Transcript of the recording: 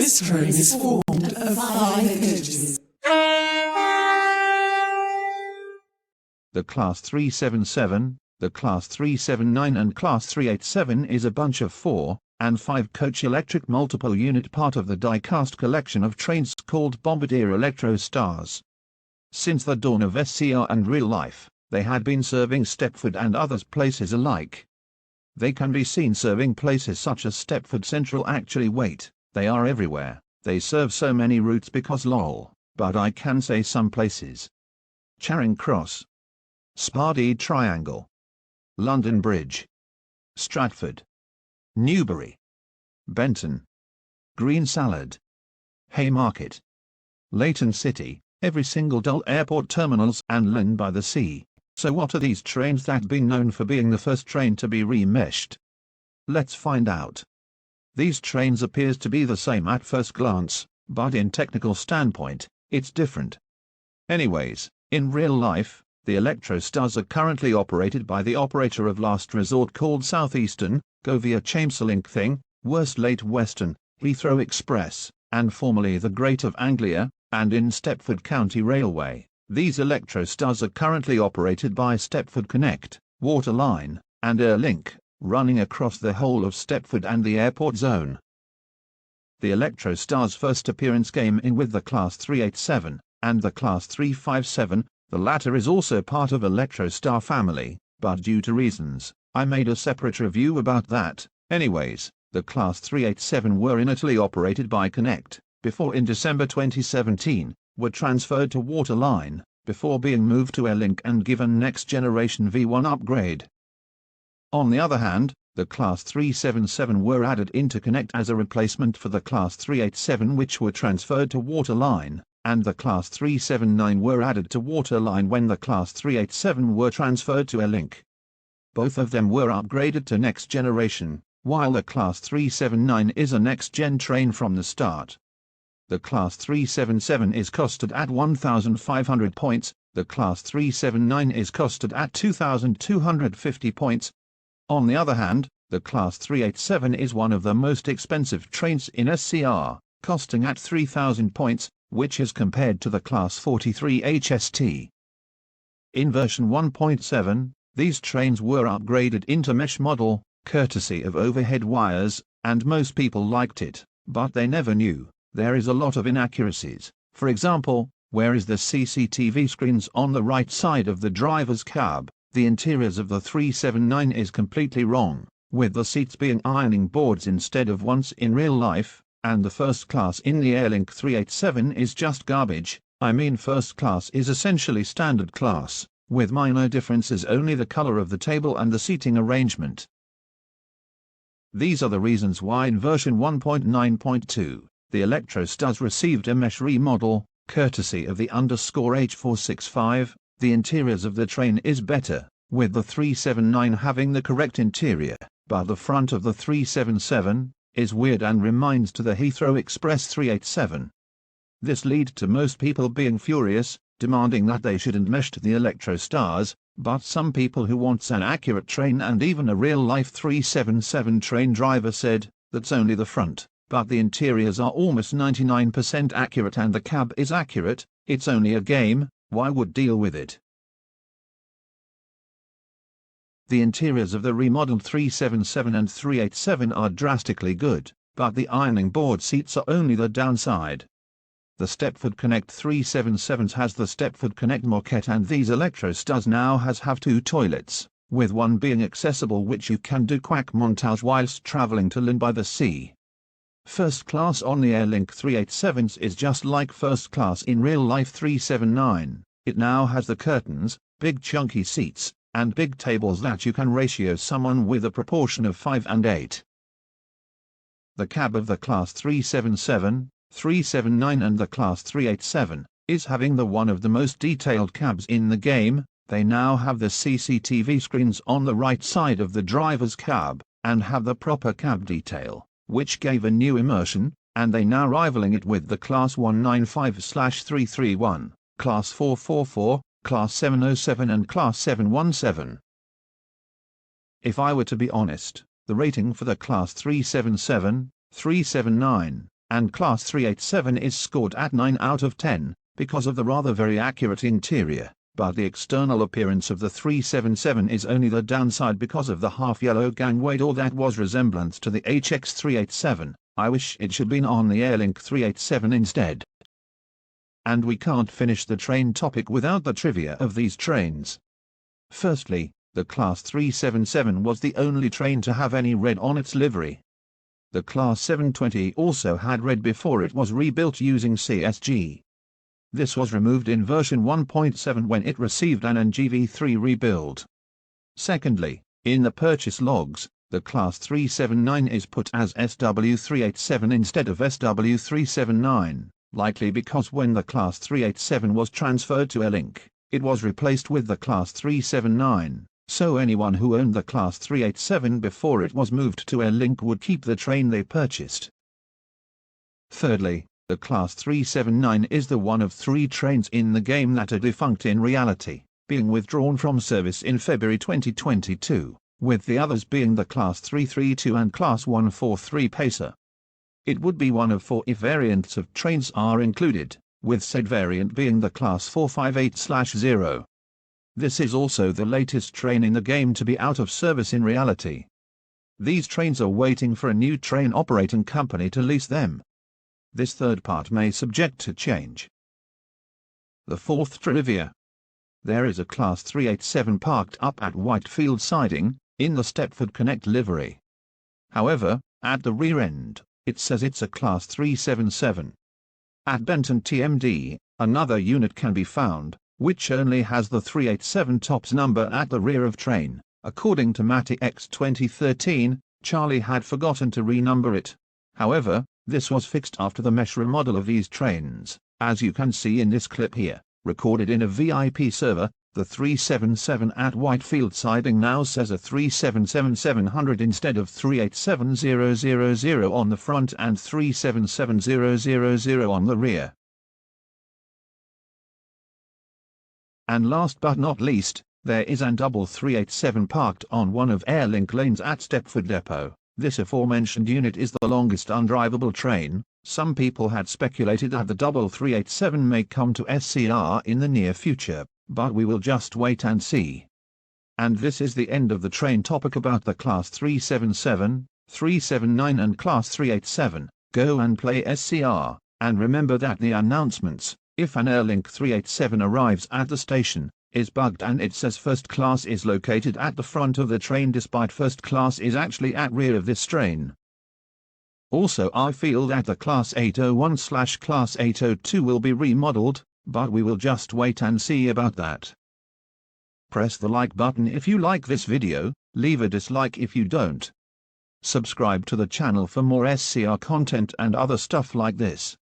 This train is formed of 5 coaches. The Class 377, the Class 379 and Class 387 is a bunch of 4 and 5 coach electric multiple unit part of the die-cast collection of trains called Bombardier Electrostars. Since the dawn of SCR and real life, they had been serving Stepford and other places alike. They can be seen serving places such as Stepford Central. Actually wait, they are everywhere, they serve so many routes because lol, but I can say some places. Charing Cross, Spardy Triangle, London Bridge, Stratford, Newbury, Benton, Green Salad, Haymarket, Leighton City, every single Dull Airport terminals and Lynn by the Sea. So what are these trains that been known for being the first train to be remeshed? Let's find out. These trains appears to be the same at first glance, but in technical standpoint, it's different. Anyways, in real life, the Electrostars are currently operated by the operator of last resort called Southeastern, go via Chamberlain thing, Late Western, Heathrow Express, and formerly the Great of Anglia, and in Stepford County Railway. These Electrostars are currently operated by Stepford Connect, Waterline, and Airlink, running across the whole of Stepford and the airport zone. The Electrostars' first appearance came in with the Class 387, and the Class 357, the latter is also part of Electrostar family, but due to reasons, I made a separate review about that. Anyways, the Class 387 were initially operated by Connect, before in December 2017, were transferred to Waterline, before being moved to Airlink and given next generation V1 upgrade. On the other hand, the Class 377 were added into Connect as a replacement for the Class 387 which were transferred to Waterline, and the Class 379 were added to Waterline when the Class 387 were transferred to Airlink. Both of them were upgraded to next generation, while the Class 379 is a next-gen train from the start. The Class 377 is costed at 1,500 points, the Class 379 is costed at 2,250 points. On the other hand, the Class 387 is one of the most expensive trains in SCR, costing at 3,000 points, which is compared to the Class 43 HST. In version 1.7, these trains were upgraded into mesh model, courtesy of overhead wires, and most people liked it, but they never knew. There is a lot of inaccuracies. For example, where is the CCTV screens on the right side of the driver's cab? The interiors of the 379 is completely wrong, with the seats being ironing boards instead of ones in real life, and the first class in the Airlink 387 is just garbage. I mean first class is essentially standard class, with minor differences only the color of the table and the seating arrangement. These are the reasons why in version 1.9.2, the Electrostars received a mesh remodel, courtesy of the _H465, the interiors of the train is better, with the 379 having the correct interior, but the front of the 377 is weird and reminds to the Heathrow Express 387. This leads to most people being furious, demanding that they shouldn't mesh the Electrostars, but some people who wants an accurate train and even a real-life 377 train driver said, that's only the front, but the interiors are almost 99% accurate and the cab is accurate, it's only a game, why would deal with it? The interiors of the remodeled 377 and 387 are drastically good, but the ironing board seats are only the downside. The Stepford Connect 377s has the Stepford Connect moquette and these Electrostars now have 2 toilets, with one being accessible which you can do quack montage whilst travelling to Lynn by the Sea. First class on the Airlink 387s is just like first class in real life 379, it now has the curtains, big chunky seats, and big tables that you can ratio someone with a proportion of 5 and 8. The cab of the Class 377, 379 and the Class 387 is having the one of the most detailed cabs in the game. They now have the CCTV screens on the right side of the driver's cab, and have the proper cab detail, which gave a new immersion, and they now rivaling it with the Class 195/331, Class 444, Class 707 and Class 717. If I were to be honest, the rating for the Class 377, 379, and Class 387 is scored at 9 out of 10, because of the rather very accurate interior, but the external appearance of the 377 is only the downside because of the half-yellow gangway door that was resemblance to the HX 387. I wish it should been on the Airlink 387 instead. And we can't finish the train topic without the trivia of these trains. Firstly, the Class 377 was the only train to have any red on its livery. The Class 720 also had red before it was rebuilt using CSG. This was removed in version 1.7 when it received an NGV3 rebuild. Secondly, in the purchase logs, the Class 379 is put as SW387 instead of SW379, likely because when the Class 387 was transferred to Airlink, it was replaced with the Class 379, so anyone who owned the Class 387 before it was moved to Airlink would keep the train they purchased. Thirdly, the Class 379 is the one of 3 trains in the game that are defunct in reality, being withdrawn from service in February 2022, with the others being the Class 332 and Class 143 Pacer. It would be one of 4 if variants of trains are included, with said variant being the Class 458/0. This is also the latest train in the game to be out of service in reality. These trains are waiting for a new train operating company to lease them. This third part may subject to change. The fourth trivia. There is a Class 387 parked up at Whitefield Siding, in the Stepford Connect livery. However, at the rear end, it says it's a Class 377. At Benton TMD, another unit can be found, which only has the 387 tops number at the rear of train. According to Matty X 2013, Charlie had forgotten to renumber it. However, this was fixed after the mesh remodel of these trains, as you can see in this clip here, recorded in a VIP server. The 377 at Whitefield Siding now says a 377-700 instead of 387-000 on the front and 377-000 on the rear. And last but not least, there is an double 387 parked on one of Airlink lanes at Stepford Depot. This aforementioned unit is the longest undrivable train. Some people had speculated that the double 387 may come to SCR in the near future, but we will just wait and see. And this is the end of the train topic about the Class 377, 379 and Class 387. Go and play SCR, and remember that the announcements, if an Airlink 387 arrives at the station, is bugged and it says first class is located at the front of the train despite first class is actually at rear of this train. Also, I feel that the Class 801/Class 802 will be remodeled, but we will just wait and see about that. Press the like button if you like this video, leave a dislike if you don't. Subscribe to the channel for more SCR content and other stuff like this.